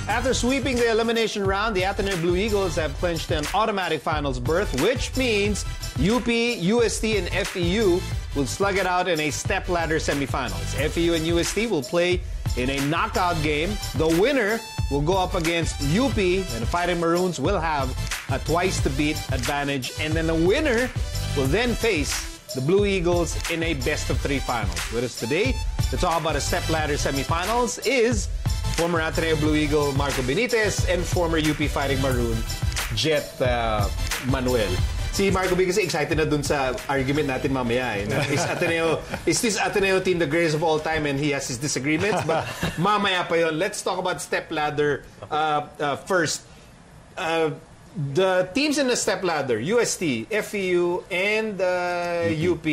After sweeping the elimination round, the Ateneo Blue Eagles have clinched an automatic finals berth, which means UP, UST, and FEU will slug it out in a stepladder semifinals. FEU and UST will play in a knockout game. The winner will go up against UP, and the Fighting Maroons will have a twice-to-beat advantage. And then the winner will then face the Blue Eagles in a best-of-3 finals. With us today to talk about a stepladder semifinals is former Ateneo Blue Eagle Marco Benitez and former UP Fighting Maroon Jett Manuel. Si Marco B kasi excited na dun sa argument natin mamaya. Is this Ateneo team the greatest of all time, and he has his disagreements? But mamaya pa yun. Let's talk about stepladder first. The teams in the stepladder, UST, FEU, and UP,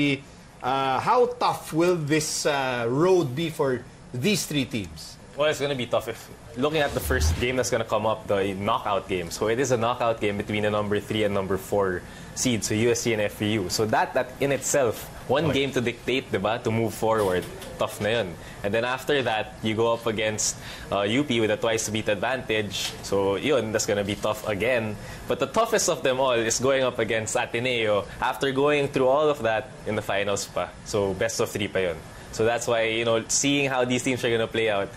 how tough will this road be for these three teams? Well, it's going to be tough. If looking at the first game that's going to come up, the knockout game. So it is a knockout game between the number 3 and number 4 seeds, so UST and FEU. So that in itself, one game to dictate, diba, to move forward. Tough na yun. And then after that, you go up against UP with a twice-to-beat advantage. So yun, that's going to be tough again. But the toughest of them all is going up against Ateneo after going through all of that in the finals pa. So best of 3 pa yun. So that's why, seeing how these teams are going to play out,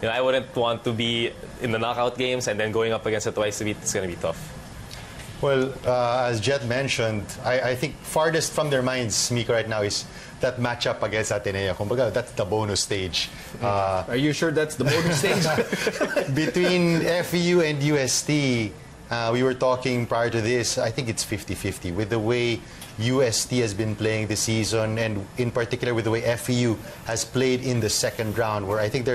I wouldn't want to be in the knockout games and then going up against a twice-to-beat. It's going to be tough. Well, as Jett mentioned, I think farthest from their minds, Miko, right now is that matchup against Ateneo. Kumbaga, that's the bonus stage. Are you sure that's the bonus stage? Between FEU and UST, we were talking prior to this, I think it's 50-50. With the way UST has been playing this season, and in particular with the way FEU has played in the second round, where I think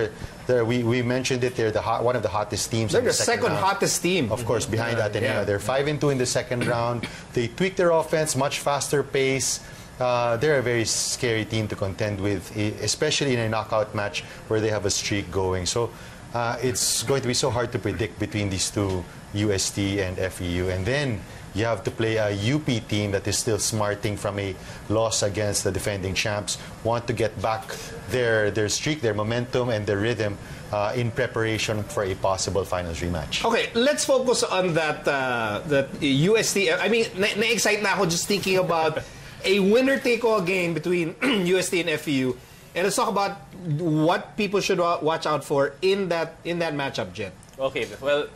we mentioned it, they're one of the hottest teams. They're the second hottest team, of course, behind Ateneo. Yeah. They're 5-2 in the second round. They tweaked their offense, much faster pace. They're a very scary team to contend with, especially in a knockout match where they have a streak going. So it's going to be so hard to predict between these two, UST and FEU. And then you have to play a UP team that is still smarting from a loss against the defending champs, want to get back their streak, their momentum, and their rhythm in preparation for a possible finals rematch. Okay, let's focus on that UST. I mean, na-excite na ako just thinking about a winner-take-all game between UST and FEU. And let's talk about what people should watch out for in that matchup, Jett. Okay, well,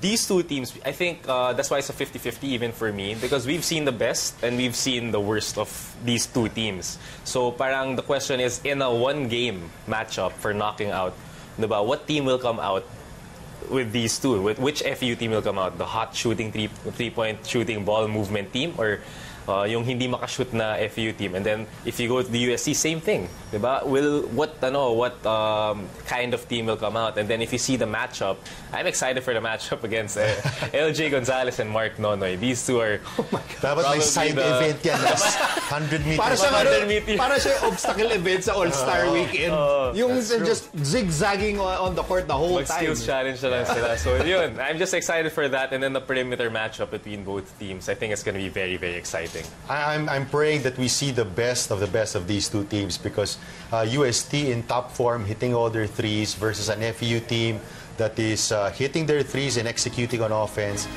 these two teams, I think that's why it's a 50-50 even for me, because we've seen the best and we've seen the worst of these two teams. So parang the question is, in a one-game matchup for knocking out, diba, what team will come out with these two? Which FEU team will come out? The hot shooting three-point shooting ball movement team, or yung hindi makashoot na FEU team? And then if you go to the USC, same thing, diba? What kind of team will come out? And then if you see the matchup, I'm excited for the matchup against LJ Gonzalez and Mark Nonoy. These two are dapat may side event yan, 100 meters. Para siya obstacle event sa All-Star Weekend. Yung just zigzagging on the court the whole time. Skills challenge na lang sila. So yun, I'm just excited for that. And then the perimeter matchup between both teams, I think it's going to be very, very exciting. I'm praying that we see the best of these two teams, because UST in top form, hitting all their threes, versus an FEU team that is hitting their threes and executing on offense.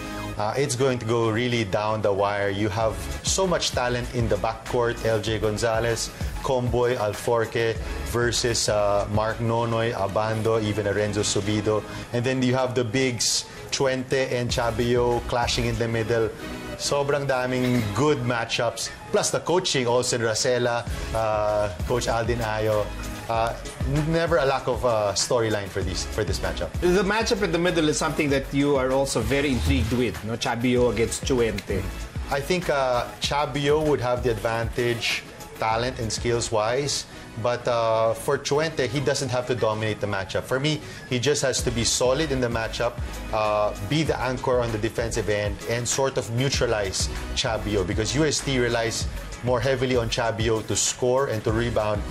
It's going to go really down the wire. You have so much talent in the backcourt. LJ Gonzalez, Comboy, Alforque versus Mark Nonoy, Abando, even Renzo Subido. And then you have the bigs, Chuente and Chabio clashing in the middle. Sobrang daming good matchups. Plus the coaching, Olsen Racela, Coach Aldin Ayo. Never a lack of storyline for this matchup. The matchup in the middle is something that you are also very intrigued with, no? Chabio against Chuente. I think Chabio would have the advantage, talent and skills-wise. But for Chuente, he doesn't have to dominate the matchup. For me, he just has to be solid in the matchup, be the anchor on the defensive end, and sort of neutralize Chabio, because UST relies more heavily on Chabio to score and to rebound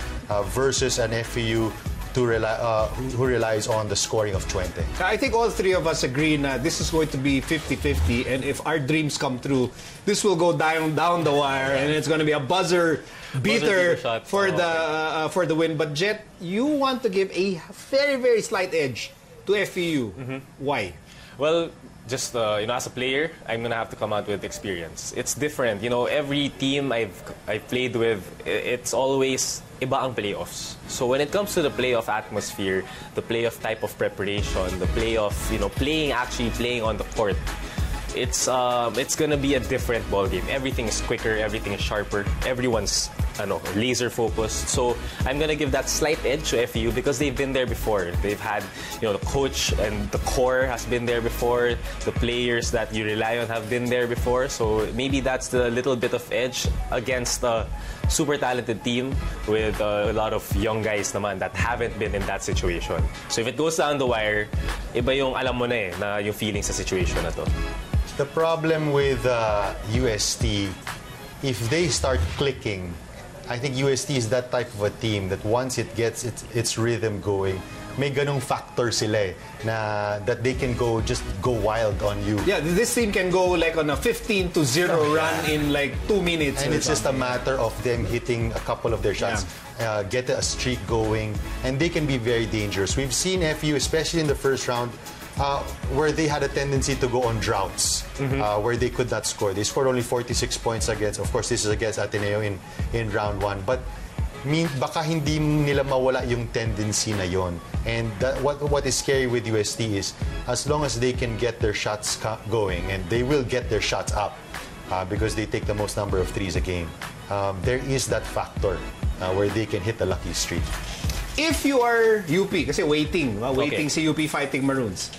versus an FEU who relies on the scoring of Chuente. I think all three of us agree that this is going to be 50-50, and if our dreams come true, this will go down the wire, and it's going to be a buzzer beater for the win. But Jett, you want to give a very, very slight edge to FEU. Why? Well, just as a player, I'm gonna have to come out with experience. It's different. Every team I've played with, it's always iba ang playoffs. So when it comes to the playoff atmosphere, the playoff type of preparation, the playoff, actually playing on the court, it's gonna be a different ballgame. Everything is quicker, everything is sharper, everyone's laser focused. So I'm gonna give that slight edge to FEU because they've been there before. They've had the coach and the core has been there before. The players that you rely on have been there before. So maybe that's the little bit of edge against a super talented team with a lot of young guys naman that haven't been in that situation. So if it goes down the wire, iba yung alam mo na yung feeling sa situation na to. The problem with UST, if they start clicking, I think UST is that type of a team that once it gets its rhythm going, may ganong factor sila na that they can just go wild on you. Yeah, this team can go like on a 15-0 run in like 2 minutes. And it's just a matter of them hitting a couple of their shots, get a streak going, and they can be very dangerous. We've seen FEU, especially in the first round, where they had a tendency to go on droughts, where they could not score. They scored only 46 points against, of course, this is against Ateneo in round 1. But baka hindi nila mawala yung tendency na yon. And what is scary with UST is, as long as they can get their shots going, and they will get their shots up, because they take the most number of threes a game, there is that factor where they can hit the lucky streak. If you are UP, kasi waiting si UP fighting Maroons.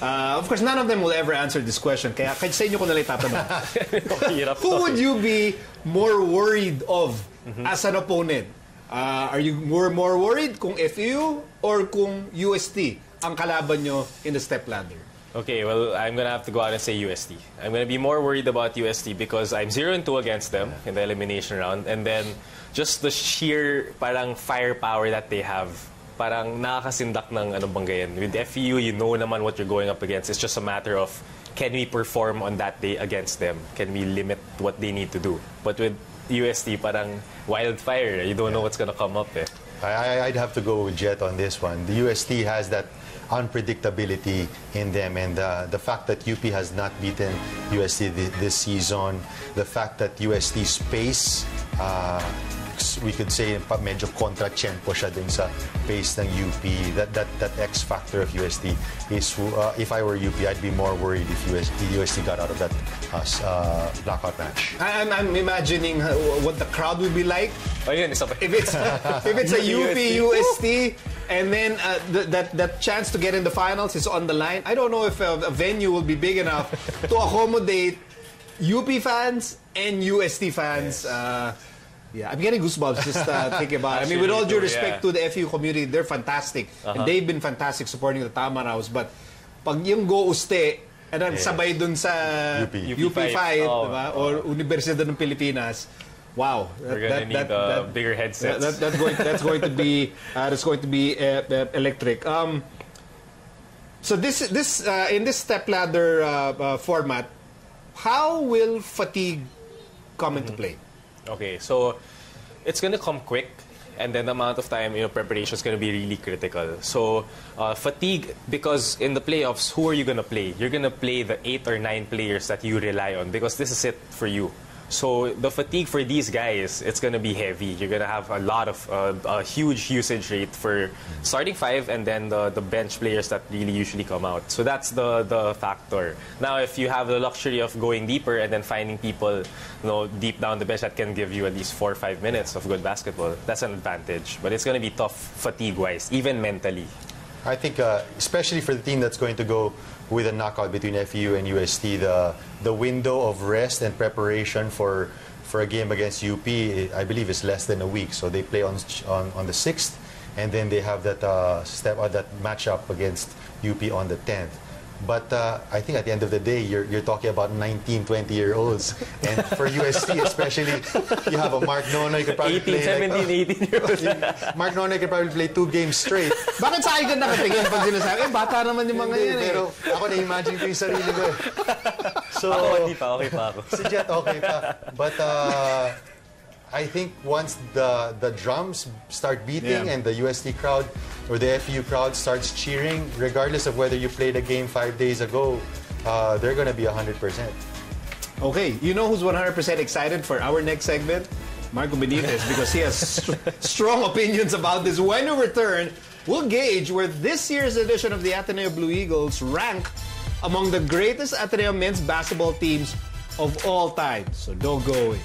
Of course, none of them will ever answer this question. Kaya sa inyo ko nalang itatanong. Who would you be more worried of as an opponent? Are you more worried kung FEU or kung UST ang kalaban nyo in the stepladder? Okay, well, I'm going to have to go out and say UST. I'm going to be more worried about UST because I'm 0-2 against them in the elimination round. And then just the sheer parang firepower that they have, parang nakakasindak ng banggayan. With FEU, you know naman what you're going up against. It's just a matter of, can we perform on that day against them? Can we limit what they need to do? But with UST, parang wildfire. You don't know what's going to come up. I'd have to go with Jett on this one. The UST has that unpredictability in them, and the fact that UP has not beaten UST this season, the fact that UST's pace, we could say medyo kontra-tiyempo siya din sa pace ng UP. That X factor of UST is, if I were UP, I'd be more worried if UST got out of that blackout match. I'm imagining what the crowd would be like. If it's a UP UST and then that chance to get in the finals is on the line. I don't know if a venue will be big enough to accommodate UP fans and UST fans. Yeah, I'm getting goosebumps just thinking about it. I mean, with all due respect to the FEU community, they're fantastic. And they've been fantastic supporting the Tamaraws. But pag yung go uste, and then sabay dun sa UP fight, diba? Or Universidad ng Pilipinas, wow. We're going to need bigger headsets. That's going to be electric. So this in this stepladder format, how will fatigue come into play? Okay, so it's going to come quick, and then the amount of time preparation is going to be really critical. So fatigue, because in the playoffs, who are you going to play? You're going to play the 8 or 9 players that you rely on because this is it for you. So the fatigue for these guys, it's going to be heavy. You're going to have a lot of a huge usage rate for starting 5 and then the bench players that really usually come out. So that's the factor. Now, if you have the luxury of going deeper and then finding people, deep down the bench that can give you at least 4 or 5 minutes of good basketball, that's an advantage. But it's going to be tough fatigue-wise, even mentally. I think, especially for the team that's going to go with a knockout between FEU and UST, the window of rest and preparation for a game against UP, I believe, is less than a week. So they play on the 6th, and then they have that that matchup against UP on the 10th. But I think at the end of the day, you're talking about 19, 20-year-olds. And for UST, especially, you have a Mark Nonoy, you could probably 18-year-olds. Mark Nonoy could probably play 2 games straight. Bakit sa akin ka nakatingin pag sinasabi? Bata naman yung mga yan. Pero ako na-imagine ko yung sarili ko. So, okay pa ako. Si Jett, okay pa. But I think once the drums start beating and the UST crowd or the FEU crowd starts cheering, regardless of whether you played a game 5 days ago, they're going to be 100%. Okay, you know who's 100% excited for our next segment? Marco Benitez, because he has strong opinions about this. When we return, we'll gauge where this year's edition of the Ateneo Blue Eagles rank among the greatest Ateneo men's basketball teams of all time. So don't go away.